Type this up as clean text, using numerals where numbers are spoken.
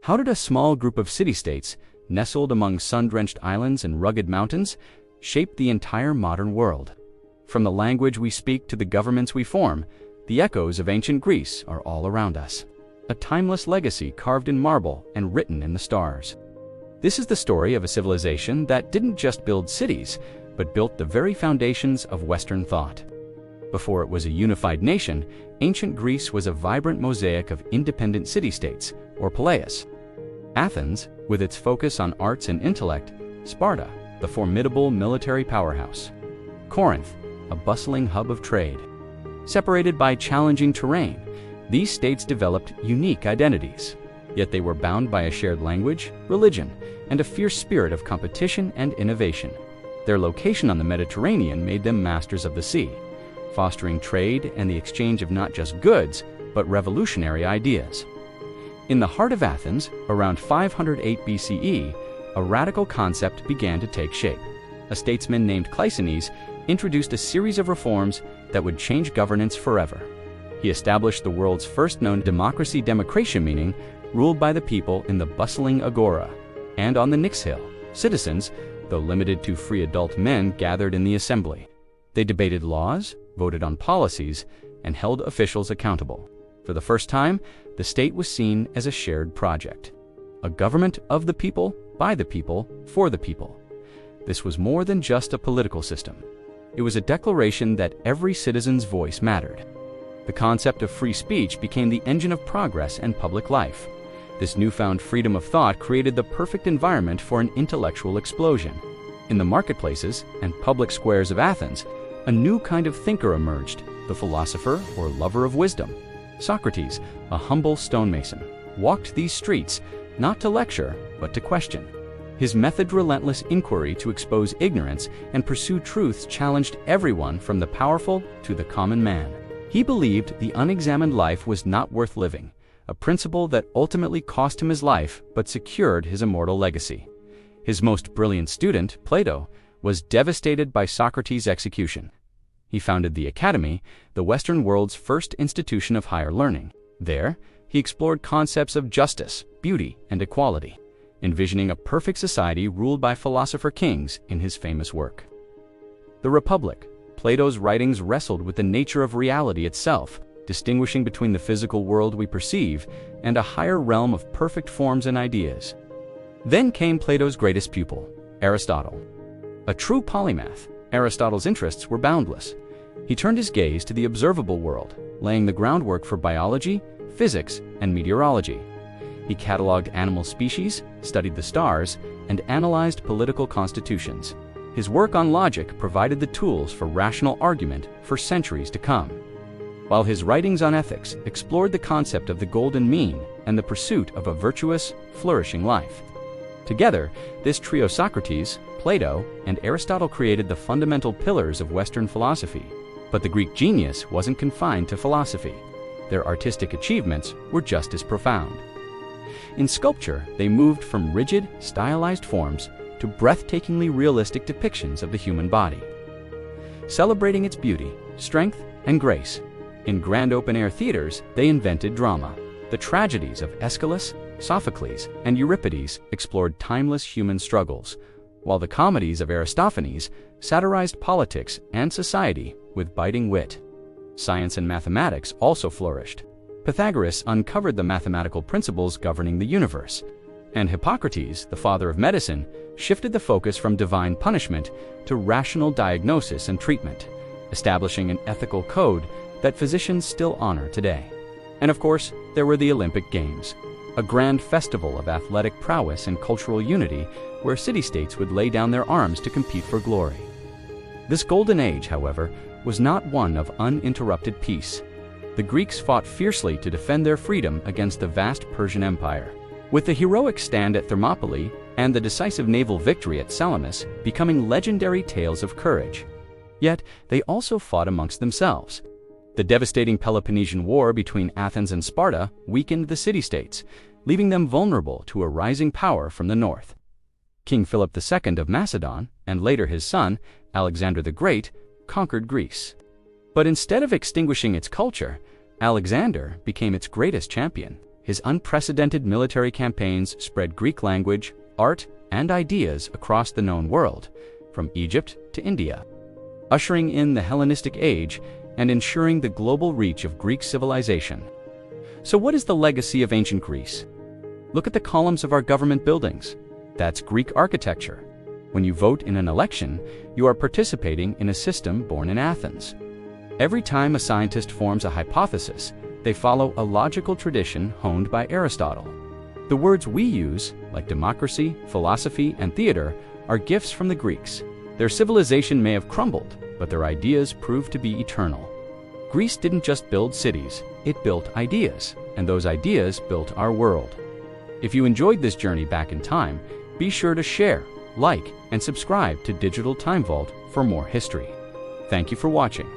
How did a small group of city-states, nestled among sun-drenched islands and rugged mountains, shape the entire modern world? From the language we speak to the governments we form, the echoes of ancient Greece are all around us. A timeless legacy carved in marble and written in the stars. This is the story of a civilization that didn't just build cities, but built the very foundations of Western thought. Before it was a unified nation, ancient Greece was a vibrant mosaic of independent city-states, or poleis. Athens, with its focus on arts and intellect, Sparta, the formidable military powerhouse, Corinth, a bustling hub of trade. Separated by challenging terrain, these states developed unique identities, yet they were bound by a shared language, religion, and a fierce spirit of competition and innovation. Their location on the Mediterranean made them masters of the sea, fostering trade and the exchange of not just goods, but revolutionary ideas. In the heart of Athens, around 508 BCE, a radical concept began to take shape. A statesman named Cleisthenes introduced a series of reforms that would change governance forever. He established the world's first known democracy, Democratia, meaning ruled by the people in the bustling agora. And on the Nix Hill, citizens, though limited to free adult men, gathered in the assembly. They debated laws, voted on policies, and held officials accountable. For the first time, the state was seen as a shared project. A government of the people, by the people, for the people. This was more than just a political system. It was a declaration that every citizen's voice mattered. The concept of free speech became the engine of progress and public life. This newfound freedom of thought created the perfect environment for an intellectual explosion. In the marketplaces and public squares of Athens, a new kind of thinker emerged, the philosopher or lover of wisdom. Socrates, a humble stonemason, walked these streets not to lecture, but to question. His method, relentless inquiry to expose ignorance and pursue truths, challenged everyone from the powerful to the common man. He believed the unexamined life was not worth living, a principle that ultimately cost him his life but secured his immortal legacy. His most brilliant student, Plato, was devastated by Socrates' execution. He founded the Academy, the Western world's first institution of higher learning. There, he explored concepts of justice, beauty, and equality, envisioning a perfect society ruled by philosopher kings in his famous work. The Republic. Plato's writings wrestled with the nature of reality itself, distinguishing between the physical world we perceive and a higher realm of perfect forms and ideas. Then came Plato's greatest pupil, Aristotle. A true polymath, Aristotle's interests were boundless. He turned his gaze to the observable world, laying the groundwork for biology, physics, and meteorology. He cataloged animal species, studied the stars, and analyzed political constitutions. His work on logic provided the tools for rational argument for centuries to come, while his writings on ethics explored the concept of the golden mean and the pursuit of a virtuous, flourishing life. Together, this trio, Socrates, Plato, and Aristotle, created the fundamental pillars of Western philosophy. But the Greek genius wasn't confined to philosophy. Their artistic achievements were just as profound. In sculpture, they moved from rigid, stylized forms to breathtakingly realistic depictions of the human body, celebrating its beauty, strength, and grace. In grand open-air theaters, they invented drama. The tragedies of Aeschylus, Sophocles, and Euripides explored timeless human struggles, while the comedies of Aristophanes satirized politics and society with biting wit. Science and mathematics also flourished. Pythagoras uncovered the mathematical principles governing the universe, and Hippocrates, the father of medicine, shifted the focus from divine punishment to rational diagnosis and treatment, establishing an ethical code that physicians still honor today. And of course, there were the Olympic Games, a grand festival of athletic prowess and cultural unity where city-states would lay down their arms to compete for glory. This golden age, however, was not one of uninterrupted peace. The Greeks fought fiercely to defend their freedom against the vast Persian Empire, with the heroic stand at Thermopylae and the decisive naval victory at Salamis becoming legendary tales of courage. Yet, they also fought amongst themselves. The devastating Peloponnesian War between Athens and Sparta weakened the city-states, leaving them vulnerable to a rising power from the north. King Philip II of Macedon, and later his son, Alexander the Great, conquered Greece. But instead of extinguishing its culture, Alexander became its greatest champion. His unprecedented military campaigns spread Greek language, art, and ideas across the known world, from Egypt to India, ushering in the Hellenistic Age and ensuring the global reach of Greek civilization. So what is the legacy of ancient Greece? Look at the columns of our government buildings. That's Greek architecture. When you vote in an election, you are participating in a system born in Athens. Every time a scientist forms a hypothesis, they follow a logical tradition honed by Aristotle. The words we use, like democracy, philosophy, and theater, are gifts from the Greeks. Their civilization may have crumbled, but their ideas proved to be eternal. Greece didn't just build cities, it built ideas, and those ideas built our world. If you enjoyed this journey back in time, be sure to share, like, and subscribe to Digital Time Vault for more history. Thank you for watching.